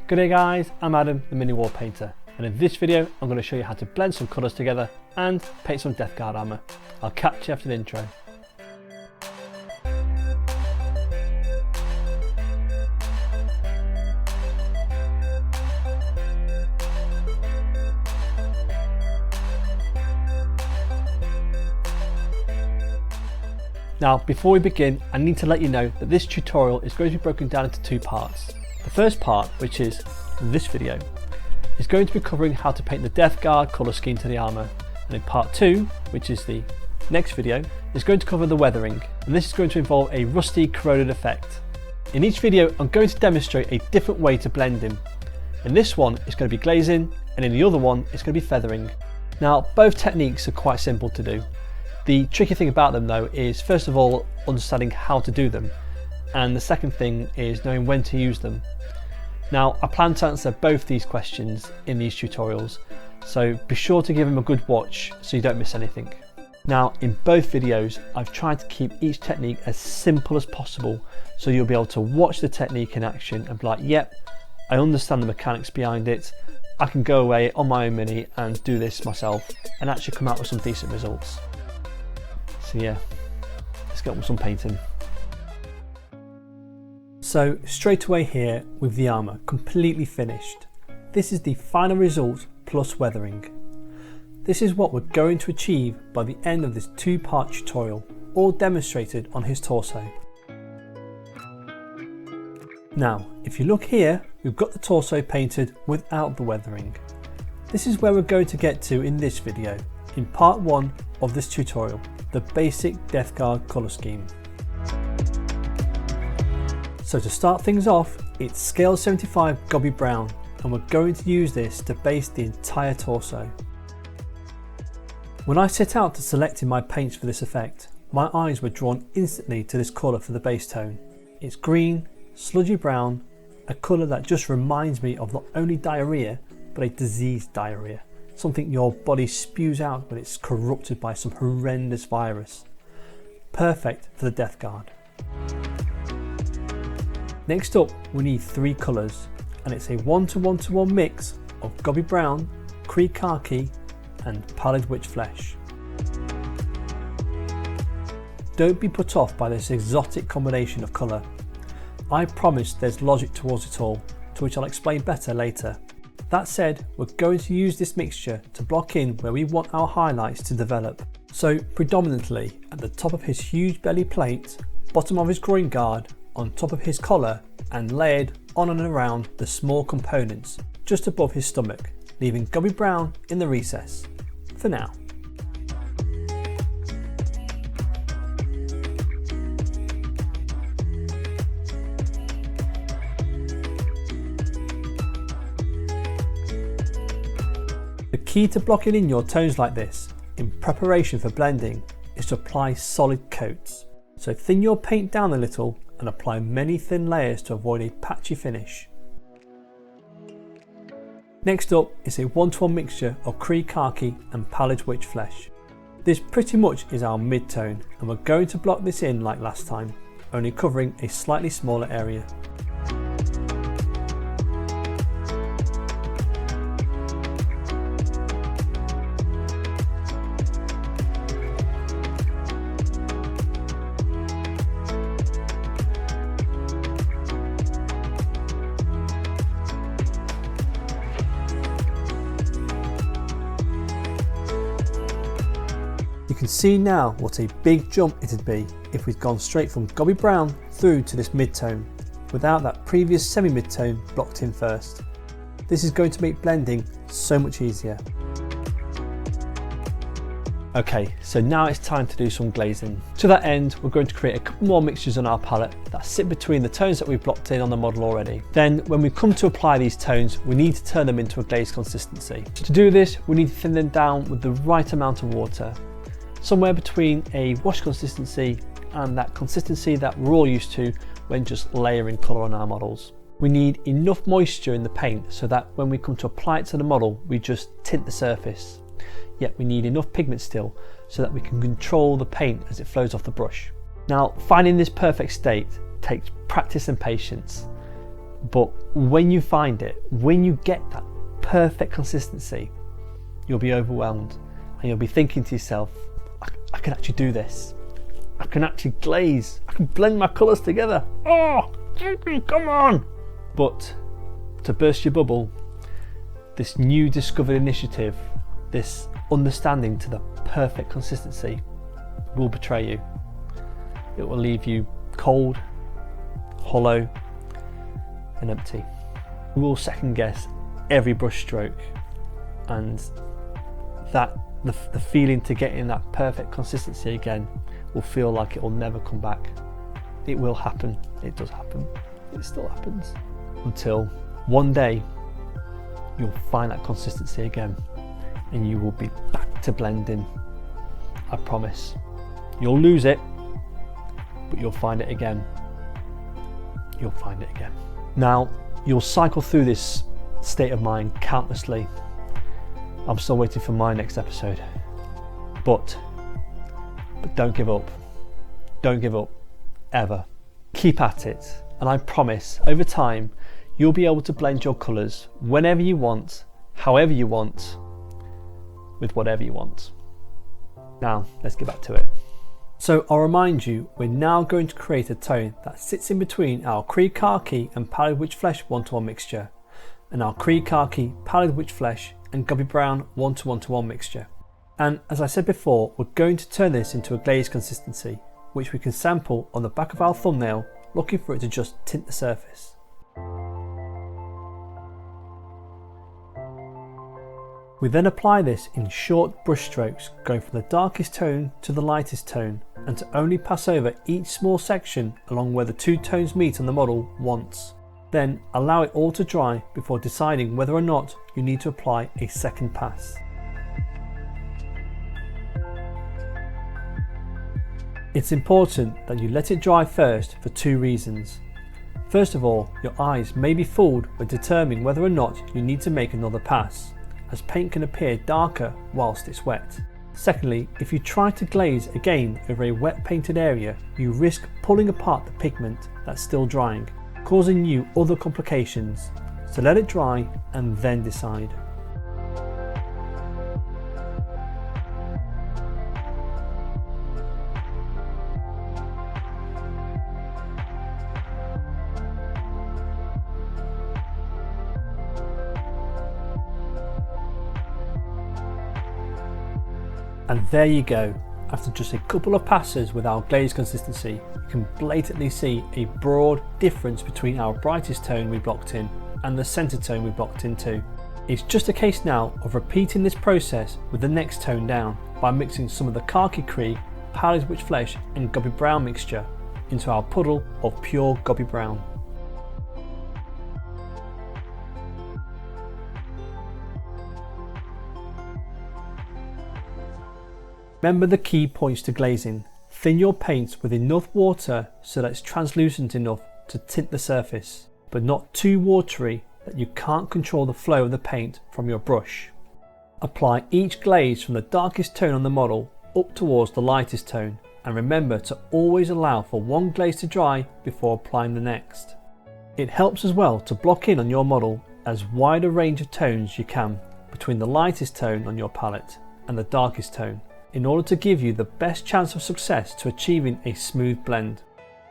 G'day guys, I'm Adam, the Mini Wall Painter, and in this video I'm going to show you how to blend some colours together and paint some Deathguard Armour. I'll catch you after the intro. Now before we begin, I need to let you know that this tutorial is going to be broken down into two parts. The first part, which is this video, is going to be covering how to paint the Deathguard colour scheme to the armour, and in part 2, which is the next video, is going to cover the weathering, and this is going to involve a rusty corroded effect. In each video I'm going to demonstrate a different way to blending. In this one it's going to be glazing, and in the other one it's going to be feathering. Now both techniques are quite simple to do. The tricky thing about them though is first of all understanding how to do them, and the second thing is knowing when to use them. Now I plan to answer both these questions in these tutorials, so be sure to give them a good watch so you don't miss anything. Now in both videos I've tried to keep each technique as simple as possible, so you'll be able to watch the technique in action and be like, yep, I understand the mechanics behind it, I can go away on my own Mini and do this myself and actually come out with some decent results. So yeah, let's get on with some painting. So straight away here with the armour completely finished. This is the final result plus weathering. This is what we're going to achieve by the end of this two-part tutorial, all demonstrated on his torso. Now if you look here, we've got the torso painted without the weathering. This is where we're going to get to in this video, in part 1 of this tutorial, the basic Deathguard colour scheme. So to start things off, it's scale 75 Gobby Brown, and we're going to use this to base the entire torso. When I set out to selecting my paints for this effect, my eyes were drawn instantly to this colour for the base tone. It's green, sludgy brown, a colour that just reminds me of not only diarrhea, but a diseased diarrhea. Something your body spews out when it's corrupted by some horrendous virus. Perfect for the Deathguard. Next up we need 3 colours, and it's a 1:1:1 mix of Gobby Brown, Creed Khaki and Pallid Witch Flesh. Don't be put off by this exotic combination of colour. I promise there's logic towards it all, to which I'll explain better later. That said, we're going to use this mixture to block in where we want our highlights to develop. So predominantly at the top of his huge belly plate, bottom of his groin guard, on top of his collar, and layered on and around the small components just above his stomach, leaving Gobby Brown in the recess, for now. The key to blocking in your tones like this, in preparation for blending, is to apply solid coats. So thin your paint down a little and apply many thin layers to avoid a patchy finish. Next up is a 1:1 mixture of Creed Khaki and Pallid Witch Flesh. This pretty much is our mid-tone, and we're going to block this in like last time, only covering a slightly smaller area. You can see now what a big jump it'd be if we'd gone straight from Gobby Brown through to this mid-tone, without that previous semi-mid-tone blocked in first. This is going to make blending so much easier. Okay, so now it's time to do some glazing. To that end, we're going to create a couple more mixtures on our palette that sit between the tones that we've blocked in on the model already. Then when we come to apply these tones, we need to turn them into a glaze consistency. To do this, we need to thin them down with the right amount of water. Somewhere between a wash consistency and that consistency that we're all used to when just layering colour on our models. We need enough moisture in the paint so that when we come to apply it to the model, we just tint the surface. Yet we need enough pigment still so that we can control the paint as it flows off the brush. Now, finding this perfect state takes practice and patience. But when you find it, when you get that perfect consistency, you'll be overwhelmed and you'll be thinking to yourself, I can actually do this. I can actually glaze. I can blend my colours together. Oh, come on. But to burst your bubble, this new discovered initiative, this understanding to the perfect consistency will betray you. It will leave you cold, hollow and empty. You will second guess every brush stroke, and the feeling to get in that perfect consistency again will feel like it will never come back. It will happen. It does happen. It still happens. Until one day you'll find that consistency again and you will be back to blending. I promise. You'll lose it, but you'll find it again. You'll find it again. Now, you'll cycle through this state of mind countlessly. I'm still waiting for my next episode. But don't give up. Don't give up, ever. Keep at it, and I promise, over time, you'll be able to blend your colours whenever you want, however you want, with whatever you want. Now, let's get back to it. So I'll remind you, we're now going to create a tone that sits in between our Creed Khaki and Pallid Witch Flesh 1:1 mixture, and our Creed Khaki, Pallid Witch Flesh and Gobby Brown 1:1:1 mixture. And as I said before, we're going to turn this into a glaze consistency, which we can sample on the back of our thumbnail, looking for it to just tint the surface. We then apply this in short brush strokes, going from the darkest tone to the lightest tone, and to only pass over each small section along where the two tones meet on the model once. Then allow it all to dry before deciding whether or not you need to apply a second pass. It's important that you let it dry first for two reasons. First of all, your eyes may be fooled when determining whether or not you need to make another pass, as paint can appear darker whilst it's wet. Secondly, if you try to glaze again over a wet painted area, you risk pulling apart the pigment that's still drying, causing you other complications. So let it dry and then decide. And there you go. After just a couple of passes with our glaze consistency, you can blatantly see a broad difference between our brightest tone we blocked in and the centre tone we blocked in too. It's just a case now of repeating this process with the next tone down by mixing some of the Khaki Creed, Pallid Witch Flesh and Gobby Brown mixture into our puddle of pure Gobby Brown. Remember the key points to glazing. Thin your paint with enough water so that it's translucent enough to tint the surface, but not too watery that you can't control the flow of the paint from your brush. Apply each glaze from the darkest tone on the model up towards the lightest tone, and remember to always allow for one glaze to dry before applying the next. It helps as well to block in on your model as wide a range of tones you can between the lightest tone on your palette and the darkest tone, in order to give you the best chance of success to achieving a smooth blend.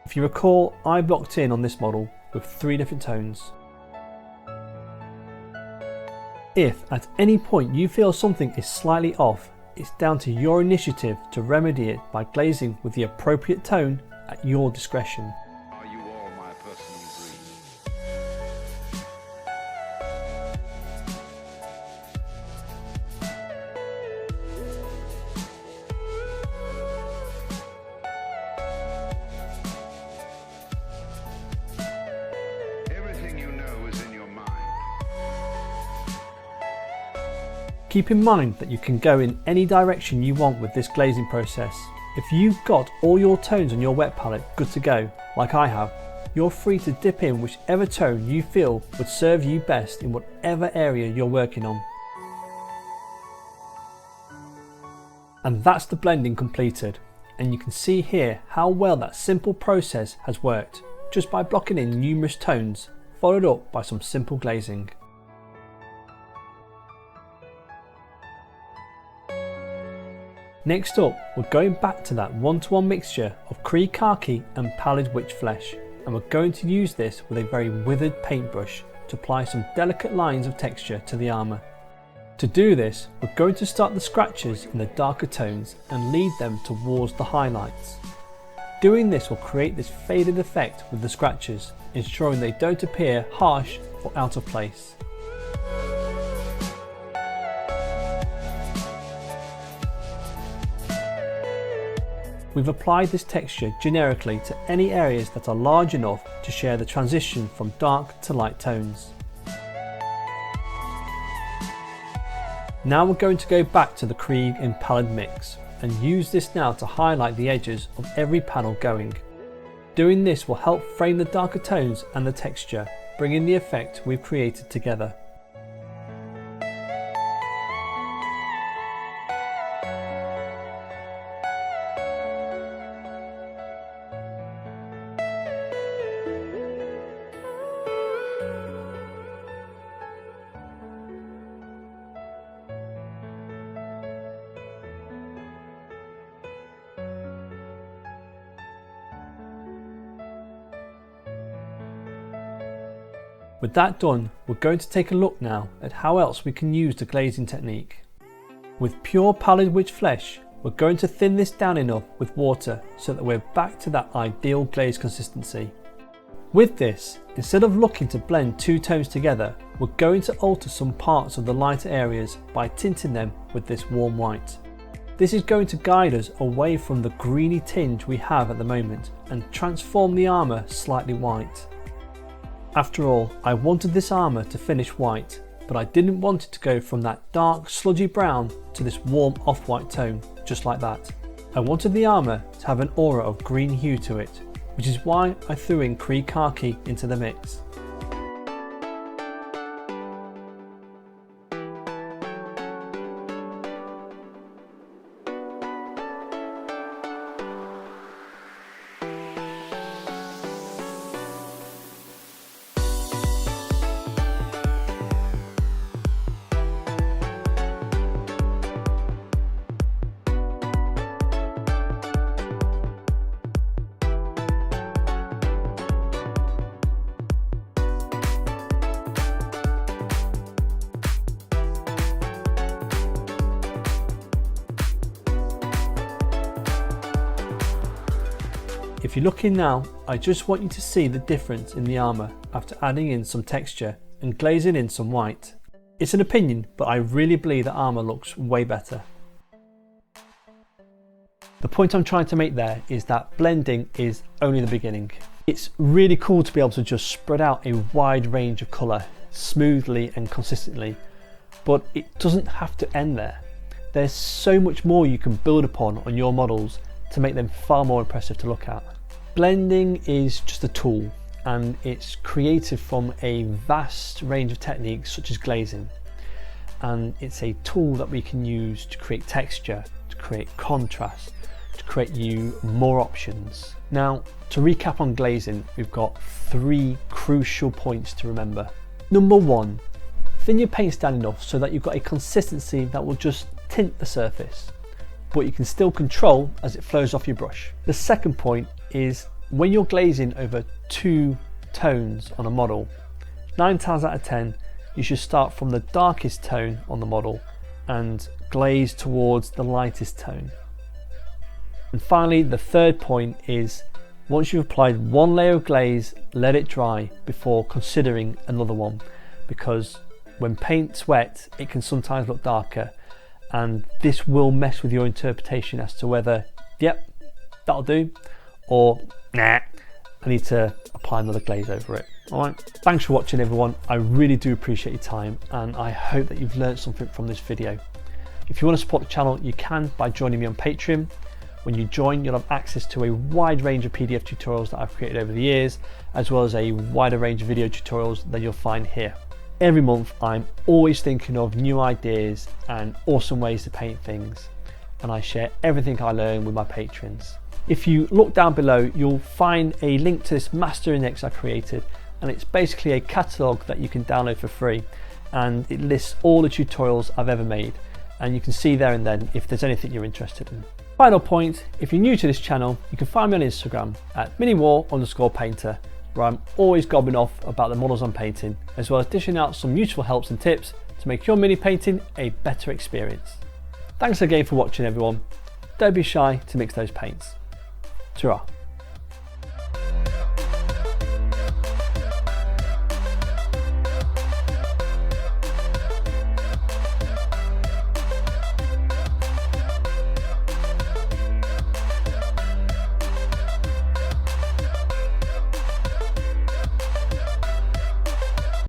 If you recall, I blocked in on this model with 3 different tones. If at any point you feel something is slightly off, it's down to your initiative to remedy it by glazing with the appropriate tone at your discretion. Are you all my personal dreams? Everything you know is in your mind. Keep in mind that you can go in any direction you want with this glazing process. If you've got all your tones on your wet palette good to go, like I have, you're free to dip in whichever tone you feel would serve you best in whatever area you're working on. And that's the blending completed, and you can see here how well that simple process has worked, just by blocking in numerous tones, followed up by some simple glazing. Next up, we're going back to that 1-to-1 mixture of Kree khaki and pallid witch flesh, and we're going to use this with a very withered paintbrush to apply some delicate lines of texture to the armour. To do this, we're going to start the scratches in the darker tones and lead them towards the highlights. Doing this will create this faded effect with the scratches, ensuring they don't appear harsh or out of place. We've applied this texture generically to any areas that are large enough to share the transition from dark to light tones. Now we're going to go back to the Krieg and Pallid mix and use this now to highlight the edges of every panel going. Doing this will help frame the darker tones and the texture, bringing the effect we've created together. With that done, we're going to take a look now at how else we can use the glazing technique. With pure pallid witch flesh, we're going to thin this down enough with water so that we're back to that ideal glaze consistency. With this, instead of looking to blend two tones together, we're going to alter some parts of the lighter areas by tinting them with this warm white. This is going to guide us away from the greeny tinge we have at the moment and transform the armour slightly white. After all, I wanted this armour to finish white, but I didn't want it to go from that dark sludgy brown to this warm off-white tone, just like that. I wanted the armour to have an aura of green hue to it, which is why I threw in Kree khaki into the mix. If you're looking now, I just want you to see the difference in the armour after adding in some texture and glazing in some white. It's an opinion, but I really believe the armour looks way better. The point I'm trying to make there is that blending is only the beginning. It's really cool to be able to just spread out a wide range of colour smoothly and consistently, but it doesn't have to end there. There's so much more you can build upon on your models to make them far more impressive to look at. Blending is just a tool, and it's created from a vast range of techniques such as glazing, and it's a tool that we can use to create texture, to create contrast, to create you more options. Now, to recap on glazing, we've got 3 crucial points to remember. Number 1, thin your paints down enough so that you've got a consistency that will just tint the surface, but you can still control as it flows off your brush. The second point is when you're glazing over 2 tones on a model, 9 times out of 10 you should start from the darkest tone on the model and glaze towards the lightest tone. And finally, the third point is once you've applied one layer of glaze, let it dry before considering another one, because when paint's wet it can sometimes look darker, and this will mess with your interpretation as to whether, yep, that'll do, or nah, I need to apply another glaze over it. Alright, thanks for watching everyone. I really do appreciate your time, and I hope that you've learned something from this video. If you want to support the channel, you can by joining me on Patreon. When you join, you'll have access to a wide range of PDF tutorials that I've created over the years, as well as a wider range of video tutorials that you'll find here. Every month I'm always thinking of new ideas and awesome ways to paint things, and I share everything I learn with my patrons. If you look down below, you'll find a link to this master index I created, and it's basically a catalogue that you can download for free, and it lists all the tutorials I've ever made, and you can see there and then if there's anything you're interested in. Final point, if you're new to this channel, you can find me on Instagram at miniwar_painter, where I'm always gobbing off about the models I'm painting, as well as dishing out some useful helps and tips to make your mini painting a better experience. Thanks again for watching everyone. Don't be shy to mix those paints. Ta-ra.